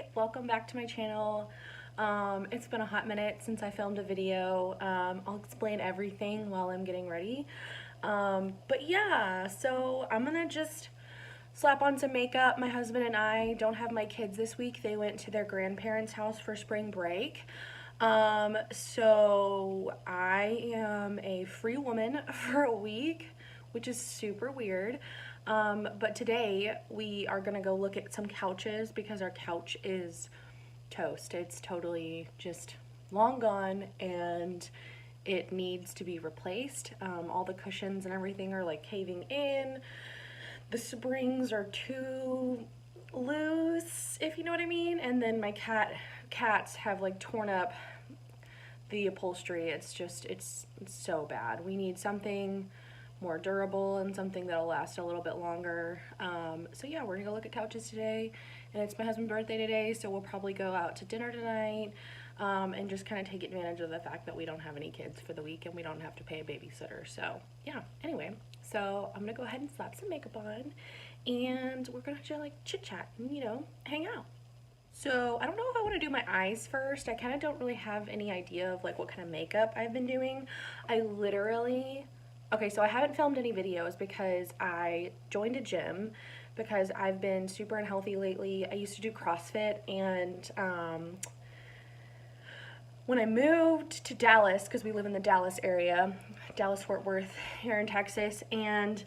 everybody, welcome back to my channel. It's been a hot minute since I filmed a video. I'll explain everything while I'm getting ready. But yeah, so I'm gonna just slap on some makeup. My husband and I don't have my kids this week. They went to their grandparents' house for spring break. So I am a free woman for a week, which is super weird. But today we are gonna go look at some couches because our couch is toast. It's totally just long gone and it needs to be replaced. All the cushions and everything are like caving in. The springs are too loose, if you know what I mean. And then my cats have like torn up the upholstery. It's so bad. We need something more durable and something that'll last a little bit longer. So yeah, we're gonna go look at couches today, and it's my husband's birthday today, so we'll probably go out to dinner tonight and just kind of take advantage of the fact that we don't have any kids for the week and we don't have to pay a babysitter. So yeah, anyway, so I'm gonna go ahead and slap some makeup on and we're gonna just like chit chat and, you know, hang out. So I don't know if I want to do my eyes first. I kind of don't really have any idea of like what kind of makeup I've been doing. Okay, so I haven't filmed any videos because I joined a gym because I've been super unhealthy lately. I used to do CrossFit, and when I moved to Dallas, because we live in the Dallas area, Dallas-Fort Worth here in Texas, and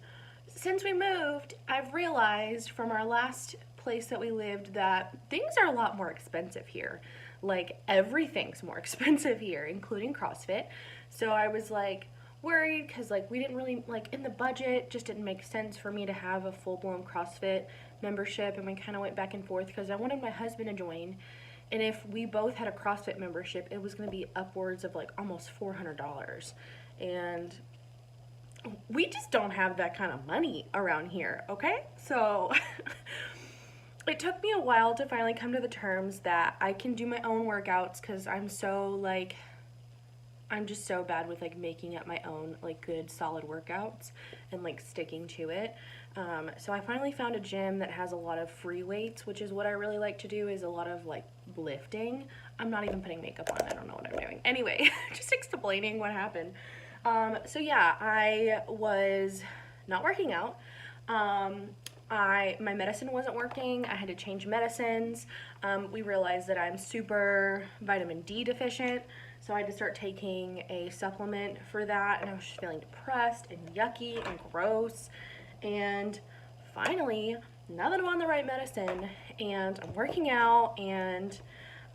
since we moved, I've realized from our last place that we lived that things are a lot more expensive here. Like, everything's more expensive here, including CrossFit. So I was like worried because like we didn't really, like, in the budget just didn't make sense for me to have a full-blown CrossFit membership, and we kind of went back and forth because I wanted my husband to join, and if we both had a CrossFit membership it was going to be upwards of like almost $400, and we just don't have that kind of money around here, okay? So it took me a while to finally come to the terms that I can do my own workouts because I'm just so bad with like making up my own like good solid workouts and like sticking to it. So I finally found a gym that has a lot of free weights, which is what I really like to do, is a lot of like lifting. I'm not even putting makeup on, I don't know what I'm doing. Anyway, just explaining what happened. So yeah, I was not working out. My medicine wasn't working. I had to change medicines. We realized that I'm super vitamin D deficient, so I had to start taking a supplement for that, and I was just feeling depressed and yucky and gross. And finally, now that I'm on the right medicine and I'm working out and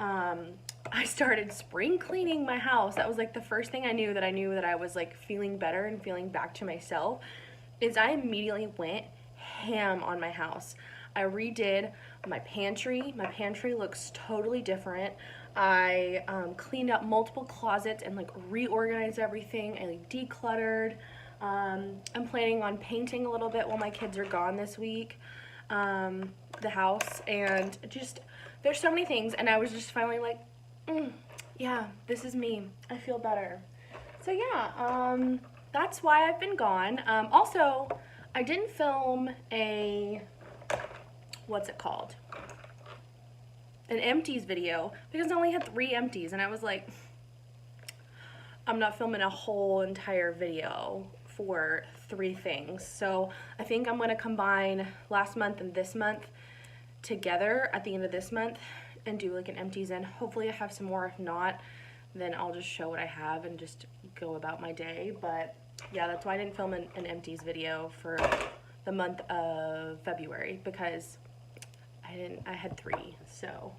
I started spring cleaning my house. That was like the first thing I knew that I was like feeling better and feeling back to myself, is I immediately went ham on my house. I redid my pantry. My pantry looks totally different. I cleaned up multiple closets and like reorganized everything. I like decluttered. I'm planning on painting a little bit while my kids are gone this week, the house, and just there's so many things, and I was just finally like, yeah, this is me. I feel better. So yeah, that's why I've been gone. Also, I didn't film what's it called? An empties video because I only had 3 empties, and I was like, I'm not filming a whole entire video for 3 things. So I think I'm going to combine last month and this month together at the end of this month and do like an empties, and hopefully I have some more. If not, then I'll just show what I have and just go about my day. But yeah, that's why I didn't film an empties video for the month of February, because I had 3, so.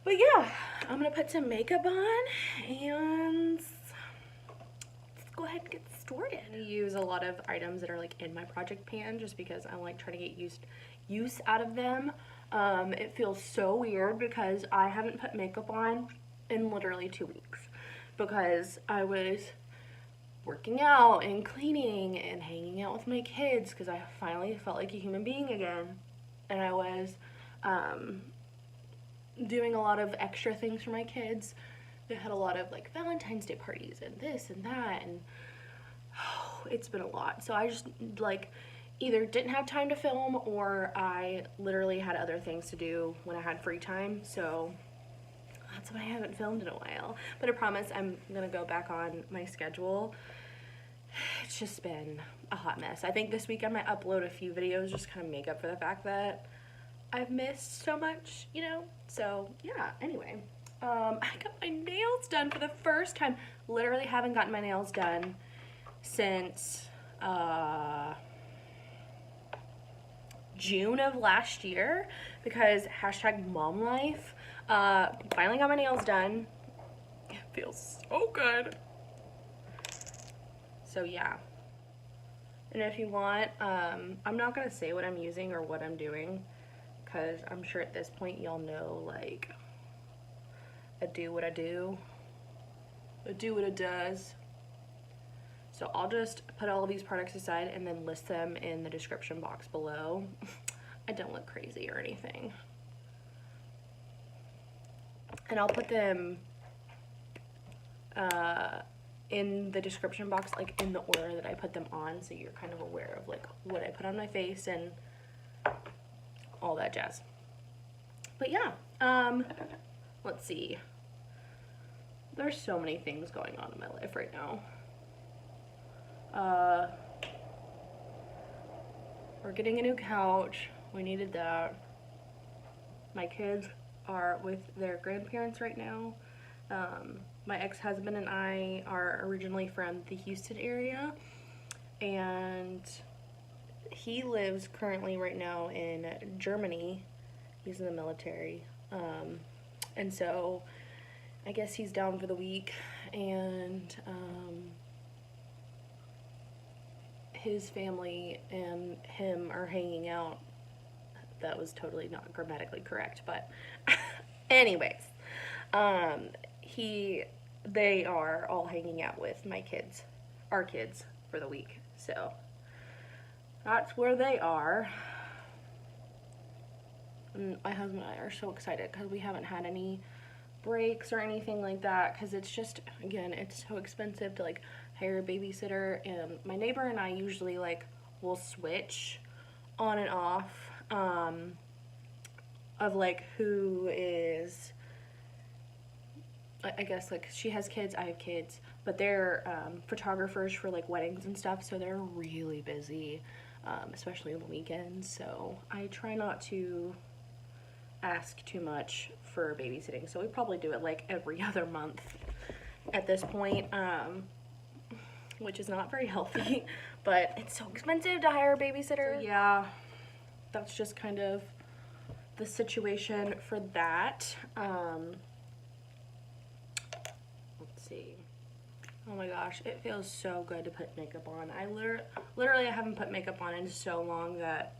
But yeah, I'm gonna put some makeup on and let's go ahead and get started. I use a lot of items that are like in my project pan just because I like trying to get use out of them. It feels so weird because I haven't put makeup on in literally 2 weeks because I was working out and cleaning and hanging out with my kids because I finally felt like a human being again, and I was doing a lot of extra things for my kids. They had a lot of like Valentine's Day parties and this and that, and it's been a lot. So I just like either didn't have time to film or I literally had other things to do when I had free time, so that's why I haven't filmed in a while. But I promise I'm gonna go back on my schedule. It's just been a hot mess. I think this week I might upload a few videos, just kind of make up for the fact that I've missed so much, you know? So yeah, anyway. I got my nails done for the first time. Literally haven't gotten my nails done since June of last year, because #momlife. Finally got my nails done. It feels so good. So yeah. And if you want, I'm not gonna say what I'm using or what I'm doing, because I'm sure at this point y'all know, like, I do what I do. I do what it does. So I'll just put all of these products aside and then list them in the description box below. I don't look crazy or anything. And I'll put them in the description box, like in the order that I put them on, so you're kind of aware of like what I put on my face and all that jazz. But yeah, let's see. There's so many things going on in my life right now. We're getting a new couch. We needed that. My kids are with their grandparents right now. My ex-husband and I are originally from the Houston area, and he lives currently right now in Germany. He's in the military. And so I guess he's down for the week, and his family and him are hanging out. That was totally not grammatically correct, but anyways, they are all hanging out with my kids, our kids, for the week. So that's where they are. And my husband and I are so excited because we haven't had any breaks or anything like that, because it's just, again, it's so expensive to like hire a babysitter, and my neighbor and I usually like will switch on and off of like who is, I guess, like she has kids, I have kids, but they're photographers for like weddings and stuff, so they're really busy, especially on the weekends. So I try not to ask too much for babysitting, so we probably do it like every other month at this point, which is not very healthy, but it's so expensive to hire a babysitter. So yeah, that's just kind of the situation for that. Let's see. Oh my gosh, it feels so good to put makeup on. I literally I haven't put makeup on in so long that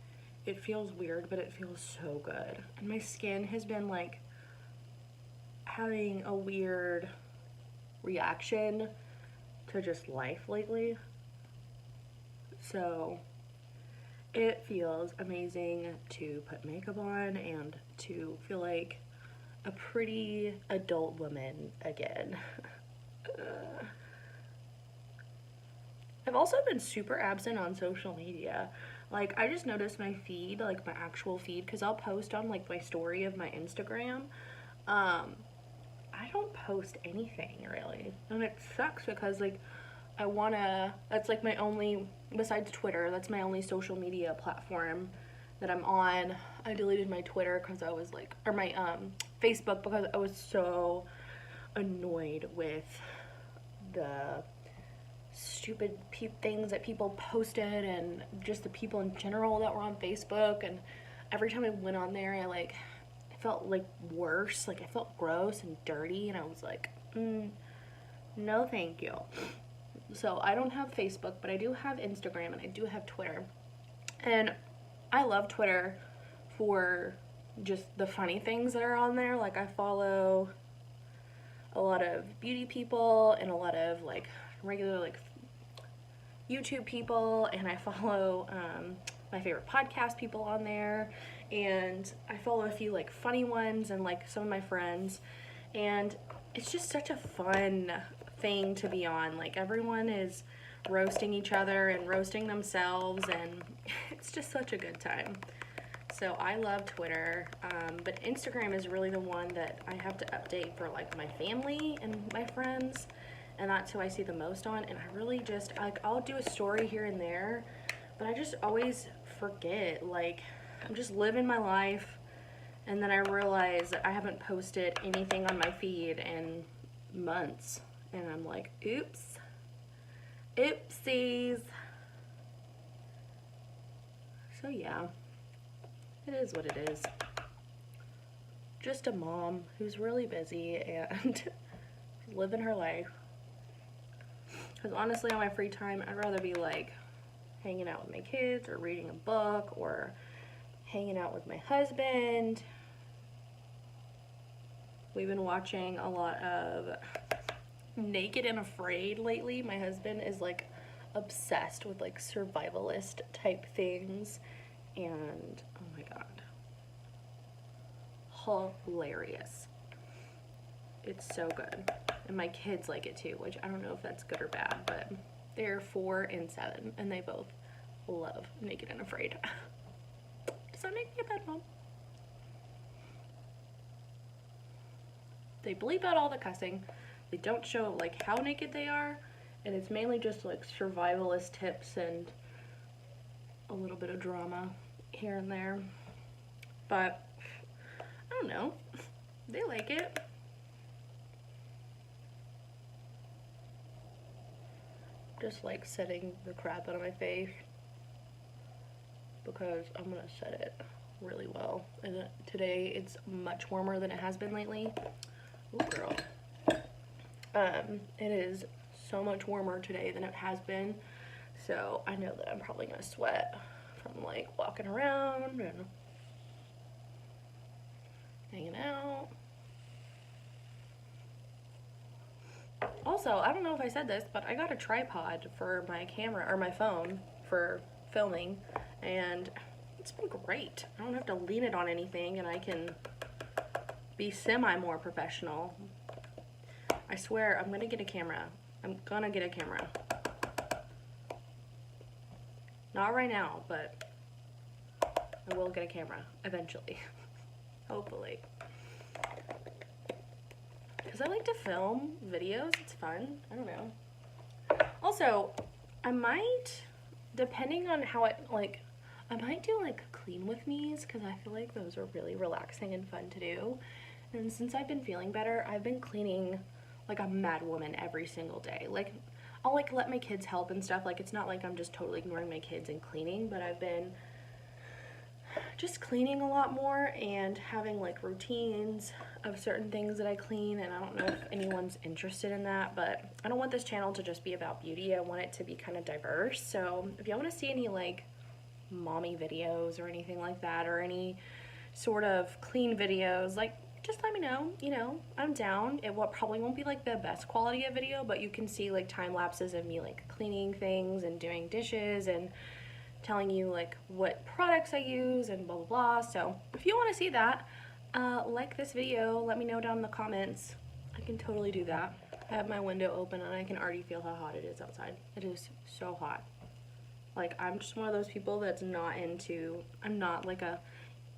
it feels weird, but it feels so good. And my skin has been like having a weird reaction to just life lately. So it feels amazing to put makeup on and to feel like a pretty adult woman again. I've also been super absent on social media. Like, I just noticed my feed, like my actual feed, because I'll post on like my story of my Instagram. I don't post anything really, and it sucks because like I wanna, that's like my only, besides Twitter, that's my only social media platform that I'm on. I deleted my Twitter because I was like, or my Facebook, because I was so annoyed with the stupid things that people posted and just the people in general that were on Facebook. And every time I went on there, I felt like worse, like I felt gross and dirty, and I was like, no thank you. So I don't have Facebook, but I do have Instagram and I do have Twitter. And I love Twitter for just the funny things that are on there. Like, I follow a lot of beauty people and a lot of like regular like YouTube people, and I follow my favorite podcast people on there, and I follow a few like funny ones and like some of my friends, and it's just such a fun thing to be on. Like, everyone is roasting each other and roasting themselves, and it's just such a good time. So I love Twitter, but Instagram is really the one that I have to update for like my family and my friends, and that's who I see the most on. And I really just, like, I'll do a story here and there, but I just always forget. Like, I'm just living my life, and then I realize that I haven't posted anything on my feed in months, and I'm like, oops, oopsies. So yeah, it is what it is. Just a mom who's really busy and living her life. Because honestly, on my free time, I'd rather be like hanging out with my kids or reading a book or hanging out with my husband. We've been watching a lot of Naked and Afraid lately. My husband is like obsessed with like survivalist type things, and oh my god, hilarious. It's so good. And my kids like it too, which I don't know if that's good or bad, but they're 4 and 7 and they both love Naked and Afraid. Does that make me a bad mom? They bleep out all the cussing. They don't show like how naked they are, and it's mainly just like survivalist tips and a little bit of drama here and there. But I don't know, they like it. Just like setting the crap out of my face because I'm gonna set it really well. And today it's much warmer than it has been lately. Ooh, girl. It is so much warmer today than it has been, so I know that I'm probably gonna sweat from like walking around and hanging out. Also, I don't know if I said this, but I got a tripod for my camera, or my phone, for filming, and it's been great. I don't have to lean it on anything, and I can be semi-more professional. I swear, I'm gonna get a camera. I'm gonna get a camera. Not right now, but I will get a camera eventually. Hopefully. Because I like to film videos. It's fun. I don't know. Also, I might, depending on how it, like, I might do, like, clean with me's, because I feel like those are really relaxing and fun to do. And since I've been feeling better, I've been cleaning like a mad woman every single day. Like, I'll, like, let my kids help and stuff. Like, it's not like I'm just totally ignoring my kids and cleaning, but I've been just cleaning a lot more and having like routines of certain things that I clean. And I don't know if anyone's interested in that, but I don't want this channel to just be about beauty. I want it to be kind of diverse. So if y'all want to see any like mommy videos or anything like that, or any sort of clean videos, like, just let me know. You know, I'm down. It probably won't be like the best quality of video, but you can see like time lapses of me like cleaning things and doing dishes and telling you like what products I use and blah blah blah. So if you want to see that, like this video, let me know down in the comments. I can totally do that. I have my window open and I can already feel how hot it is outside. It is so hot. Like, I'm just one of those people that's not into, I'm not like a,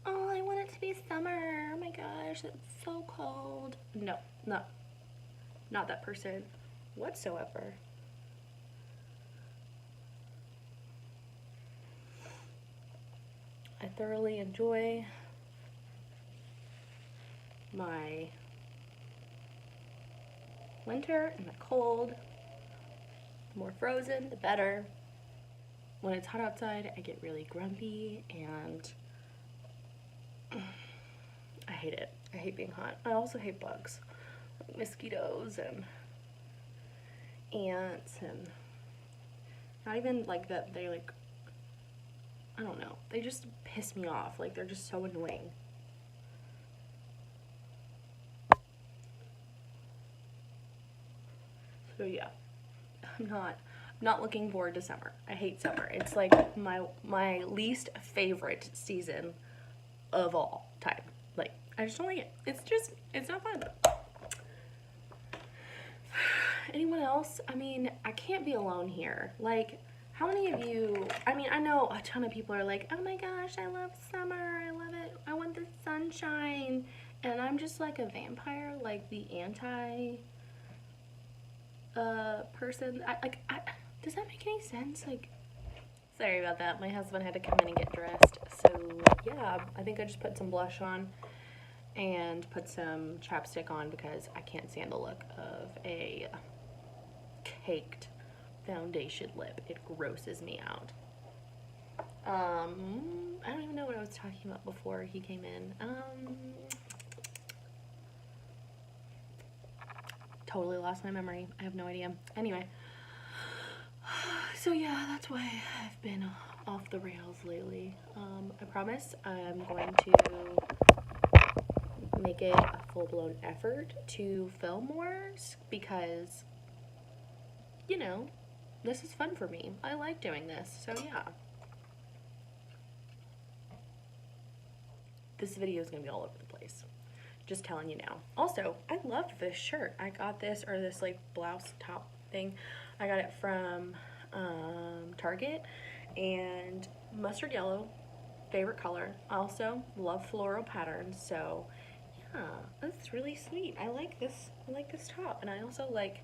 oh, I want it to be summer, oh my gosh, it's so cold. No, not that person whatsoever. I thoroughly enjoy my winter and the cold. The more frozen, the better. When it's hot outside, I get really grumpy and I hate it. I hate being hot. I also hate bugs, like mosquitoes and ants, and not even like that. They like, I don't know, they just piss me off. Like, they're just so annoying. So yeah, I'm not looking forward to summer. I hate summer. It's like my least favorite season of all time. Like, I just don't like it. It's not fun. Anyone else else? I mean, I can't be alone here. Like, how many of you, I mean, I know a ton of people are like, oh my gosh, I love summer, I love it, I want the sunshine, and I'm just like a vampire, like the anti person. Does that make any sense? Like, sorry about that, my husband had to come in and get dressed. So yeah, I think I just put some blush on and put some chapstick on because I can't stand the look of a caked foundation lip. It grosses me out. I don't even know what I was talking about before he came in. Totally lost my memory. I have no idea. Anyway, so yeah, that's why I've been off the rails lately. I promise I'm going to make it a full-blown effort to film more because, you know, this is fun for me. I like doing this, so yeah. This video is going to be all over the place. Just telling you now. Also, I love this shirt. I got this, or this like blouse top thing. I got it from Target, and mustard yellow, favorite color. I also love floral patterns, so yeah, that's really sweet. I like this top, and I also like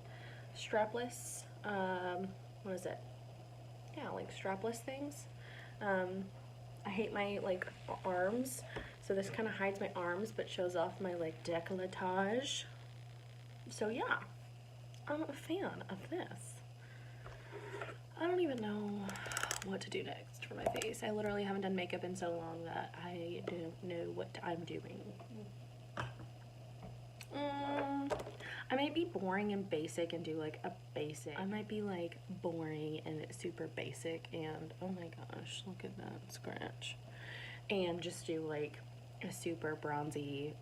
strapless, what is it? Yeah, like strapless things. I hate my like arms, so this kind of hides my arms but shows off my like décolletage. So yeah, I'm a fan of this. I don't even know what to do next for my face. I literally haven't done makeup in so long that I don't know what I'm doing. I might be boring and basic and do like a basic. I might be like boring and super basic and oh my gosh, look at that scratch. And just do like a super bronzy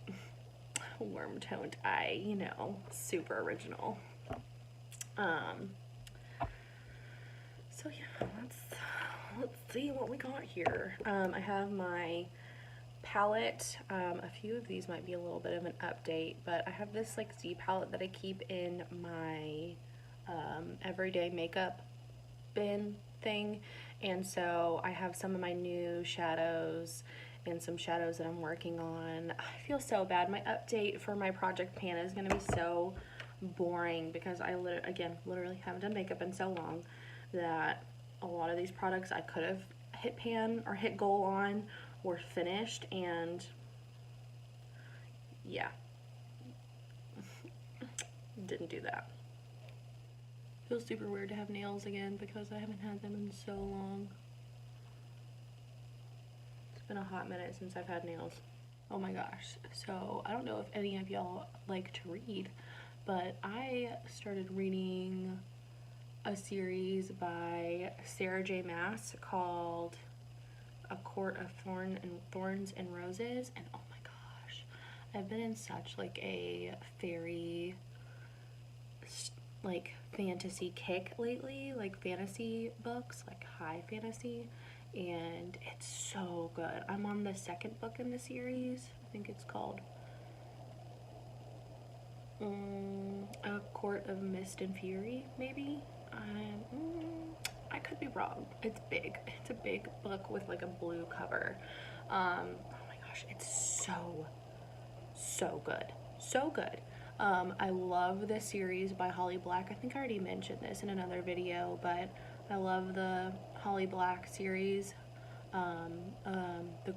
warm toned eye, you know, super original. So yeah, let's see what we got here. I have my palette. A few of these might be a little bit of an update, but I have this like Z palette that I keep in my everyday makeup bin thing, and so I have some of my new shadows and some shadows that I'm working on. I feel so bad. My update for my project pan is going to be so boring because I literally haven't done makeup in so long that a lot of these products I could have hit pan or hit goal on were finished, and yeah, didn't do that. Feels super weird to have nails again because I haven't had them in so long. It's been a hot minute since I've had nails. Oh my gosh. So I don't know if any of y'all like to read, but I started reading a series by Sarah J. Maas called A Court of Thorns and Roses, and oh my gosh, I've been in such like a fairy like fantasy kick lately, like fantasy books, like high fantasy, and it's so good. I'm on the second book in the series. I think it's called A Court of Mist and Fury, maybe. I could be wrong. It's big. It's a big book with like a blue cover. Oh my gosh, it's so good. So good. I love this series by Holly Black. I think I already mentioned this in another video, but I love the Holly Black series. The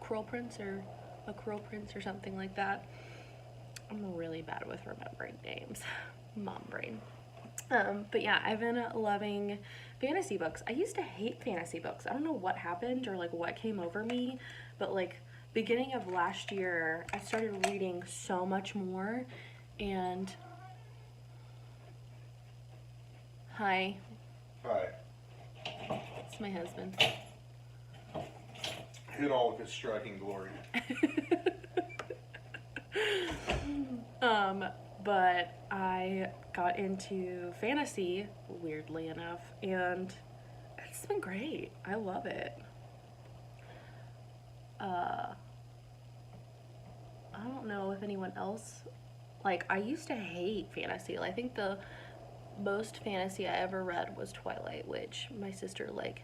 Cruel Prince or A Cruel Prince or something like that. I'm really bad with remembering names. Mom brain. But yeah, I've been loving fantasy books. I used to hate fantasy books. I don't know what happened or like what came over me, but like beginning of last year, I started reading so much more. And hi. Hi. It's my husband. In all of his striking glory. But I got into fantasy, weirdly enough, and it's been great. I love it. I don't know if anyone else, like, I used to hate fantasy. I think the most fantasy I ever read was Twilight, which my sister like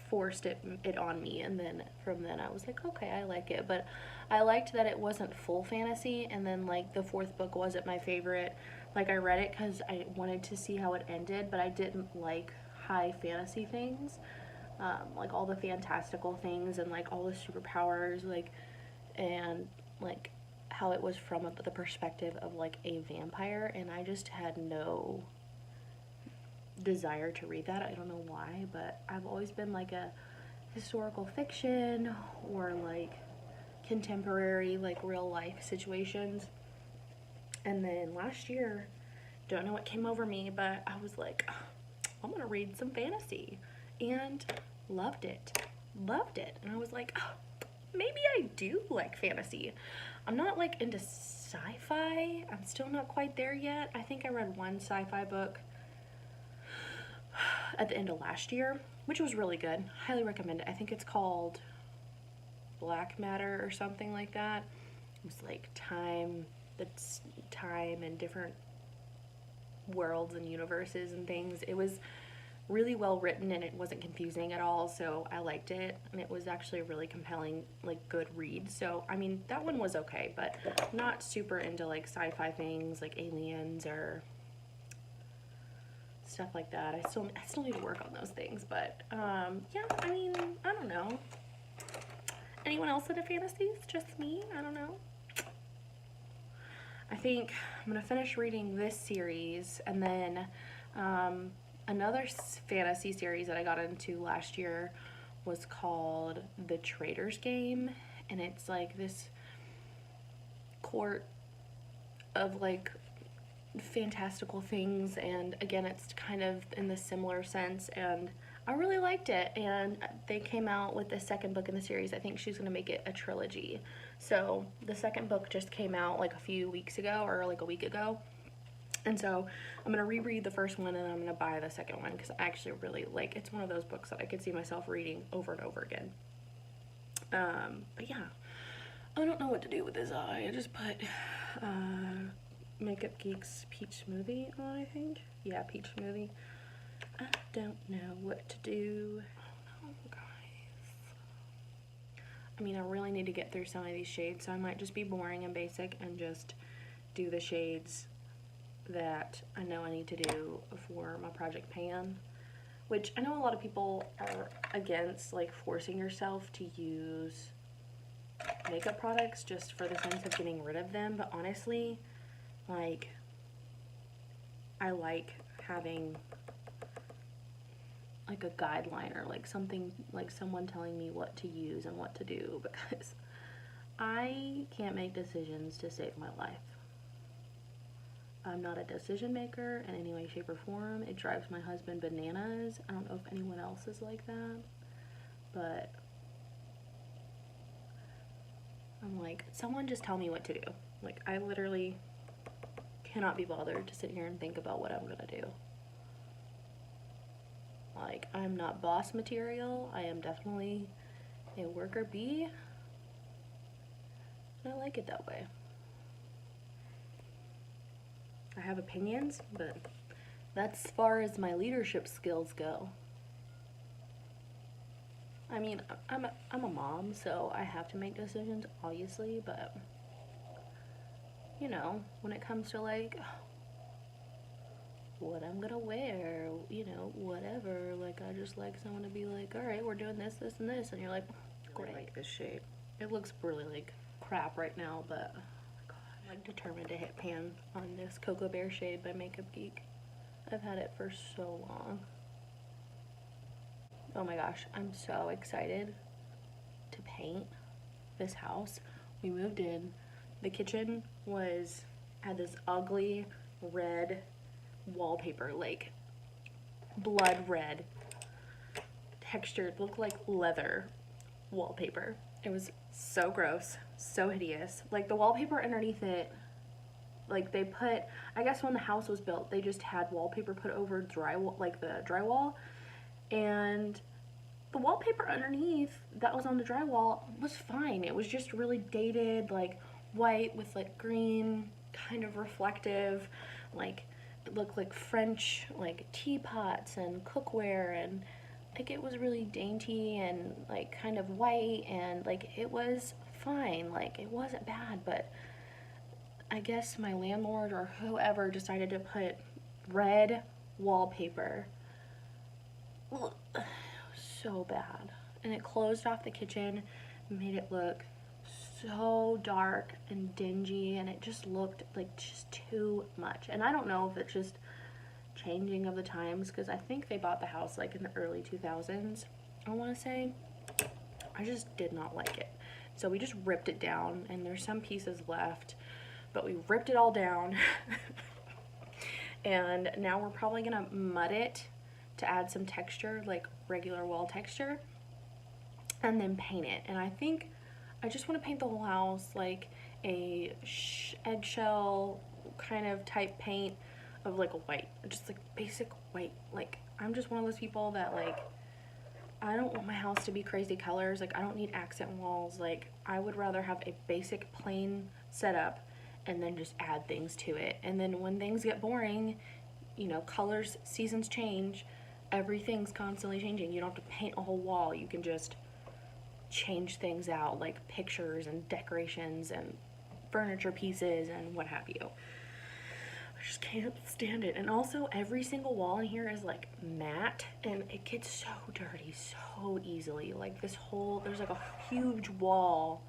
forced it on me, and then from then I was like, okay, I like it. But I liked that it wasn't full fantasy, and then like the fourth book wasn't my favorite. Like I read it because I wanted to see how it ended, but I didn't like high fantasy things, like all the fantastical things and like all the superpowers, like, and like how it was from the perspective of like a vampire, and I just had no desire to read that. I don't know why, but I've always been like a historical fiction or like contemporary, like real life situations. And then last year, don't know what came over me, but I was like, oh, I'm gonna read some fantasy, and loved it. Loved it. And I was like, oh, maybe I do like fantasy. I'm not like into sci-fi. I'm still not quite there yet. I think I read one sci-fi book at the end of last year, which was really good. Highly recommend it. I think it's called Black Matter or something like that. It was like time and different worlds and universes and things. It was really well written, and it wasn't confusing at all, so I liked it, and it was actually a really compelling, like, good read. So I mean, that one was okay, but not super into like sci-fi things like aliens or stuff like that. I still need to work on those things, but yeah, I mean, I don't know. Anyone else into fantasies? Just me? I don't know. I think I'm gonna finish reading this series, and then another fantasy series that I got into last year was called The Traitor's Game, and it's like this court of like fantastical things, and again, it's kind of in the similar sense, and I really liked it. And they came out with the second book in the series. I think she's gonna make it a trilogy. So the second book just came out like a few weeks ago, or like a week ago, and so I'm gonna reread the first one, and I'm gonna buy the second one because I actually really like. It's one of those books that I could see myself reading over and over again. But yeah, I don't know what to do with this eye. I just put Makeup Geek's peach smoothie on, I think. Yeah, peach smoothie. I don't know what to do. I don't know, guys. I mean, I really need to get through some of these shades, so I might just be boring and basic and just do the shades that I know I need to do for my project pan, which I know a lot of people are against, like, forcing yourself to use makeup products just for the sense of getting rid of them, but honestly, like, I like having like a guideline or like something, like someone telling me what to use and what to do, because I can't make decisions to save my life. I'm not a decision maker in any way, shape, or form. It drives my husband bananas. I don't know if anyone else is like that, but I'm like, someone just tell me what to do. Like, I literally cannot be bothered to sit here and think about what I'm gonna do. Like, I'm not boss material. I am definitely a worker bee, and I like it that way. I have opinions, but that's as far as my leadership skills go. I mean, I'm a mom, so I have to make decisions, obviously, but you know, when it comes to like what I'm gonna wear, you know, whatever, like, I just like someone to be like, all right, we're doing this, this, and this, and you're like, great. I like this shade. It looks really like crap right now, but oh my god, I'm like determined to hit pan on this Cocoa Bear shade by Makeup Geek. I've had it for so long. Oh my gosh, I'm so excited to paint this house. We moved in. The kitchen had this ugly red wallpaper, like blood red textured, looked like leather wallpaper. It was so gross, so hideous. Like, the wallpaper underneath it, like, they put, I guess when the house was built, they just had wallpaper put over drywall, like the drywall, and the wallpaper underneath that was on the drywall was fine. It was just really dated, like white with like green, kind of reflective, like it looked like French like teapots and cookware, and like it was really dainty and like kind of white, and like it was fine, like it wasn't bad. But I guess my landlord or whoever decided to put red wallpaper. Ugh, so bad. And it closed off the kitchen, made it look so dark and dingy, and it just looked like just too much. And I don't know if it's just changing of the times, because I think they bought the house like in the early 2000s, I want to say. I just did not like it. So we just ripped it down, and there's some pieces left, but we ripped it all down. And now we're probably gonna mud it to add some texture, like regular wall texture, and then paint it. And I think I just want to paint the whole house like a eggshell kind of type paint of like a white, just like basic white. Like I'm just one of those people that like, I don't want my house to be crazy colors. Like I don't need accent walls. Like I would rather have a basic plain setup and then just add things to it. And then when things get boring, you know, colors, seasons change, everything's constantly changing. You don't have to paint a whole wall. You can just change things out, like pictures and decorations and furniture pieces and what have you. I just can't stand it. And also every single wall in here is like matte, and it gets so dirty so easily. Like this whole, there's like a huge wall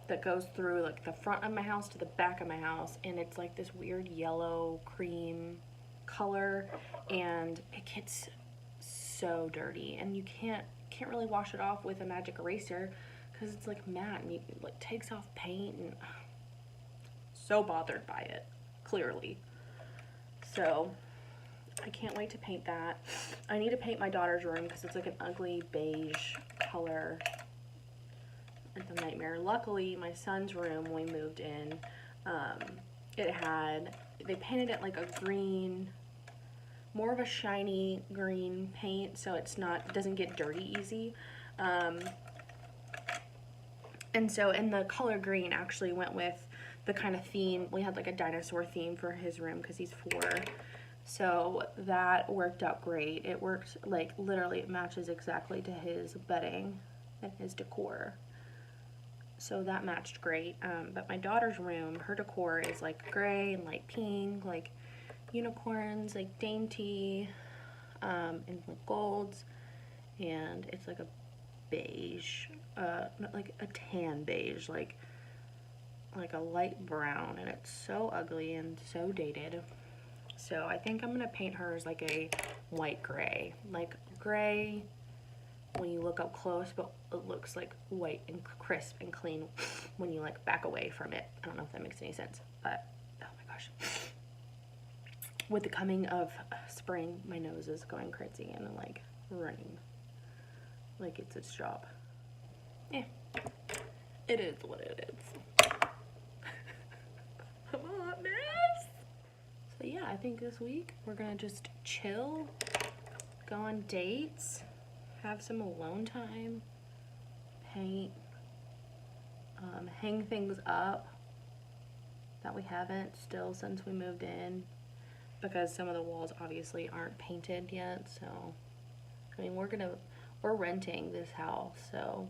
that goes through like the front of my house to the back of my house, and it's like this weird yellow cream color, and it gets so dirty, and you can't really wash it off with a magic eraser because it's like matte, and it like takes off paint, and so bothered by it, clearly. So I can't wait to paint that. I need to paint my daughter's room because it's like an ugly beige color. It's a nightmare. Luckily, my son's room, when we moved in, they painted it like a green, more of a shiny green paint, so it doesn't get dirty easy. And the color green actually went with the kind of theme. We had like a dinosaur theme for his room because he's 4. So that worked out great. It worked, like literally it matches exactly to his bedding and his decor. So that matched great. But my daughter's room, her decor is like gray and light pink, like unicorns, like dainty, and like golds, and it's like a beige, like a tan beige, like a light brown, and it's so ugly and so dated. So I think I'm gonna paint hers like a white gray, like gray when you look up close, but it looks like white and crisp and clean when you like back away from it. I don't know if that makes any sense, but oh my gosh. With the coming of spring, my nose is going crazy and like running like it's its job. Yeah, it is what it is. I'm a hot mess. So yeah, I think this week we're gonna just chill, go on dates, have some alone time, paint, hang things up that we haven't still since we moved in, because some of the walls obviously aren't painted yet. So I mean, we're renting this house, so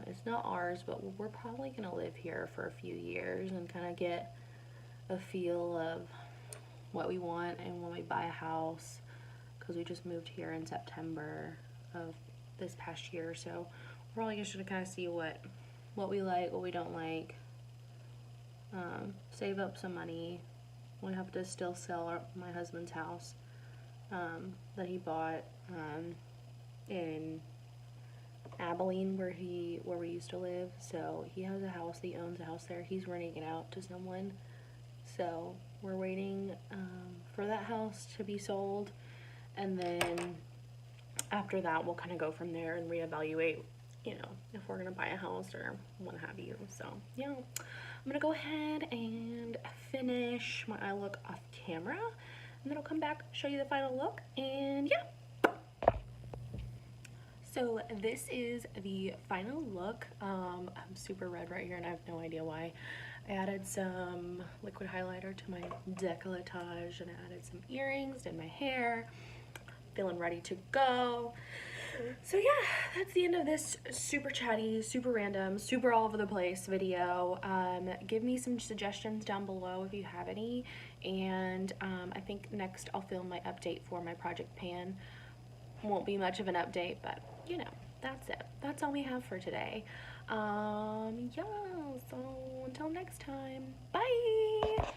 it's not ours, but we're probably gonna live here for a few years and kind of get a feel of what we want and when we buy a house, because we just moved here in September of this past year. So we're probably just gonna kind of see what we like, what we don't like, save up some money. We have to still sell my husband's house that he bought in Abilene, where we used to live. So he has a house, he owns a house there, he's renting it out to someone. So we're waiting for that house to be sold, and then after that we'll kind of go from there and reevaluate, you know, if we're gonna buy a house or what have you. So yeah, I'm gonna go ahead and finish my eye look off camera, and then I'll come back, show you the final look, and yeah. So this is the final look. I'm super red right here and I have no idea why. I added some liquid highlighter to my décolletage and added some earrings, did my hair. Feeling ready to go. So yeah, that's the end of this super chatty, super random, super all over the place video. Give me some suggestions down below if you have any. And I think next I'll film my update for my project pan. Won't be much of an update, but you know, that's it. That's all we have for today. Yeah, so until next time, bye!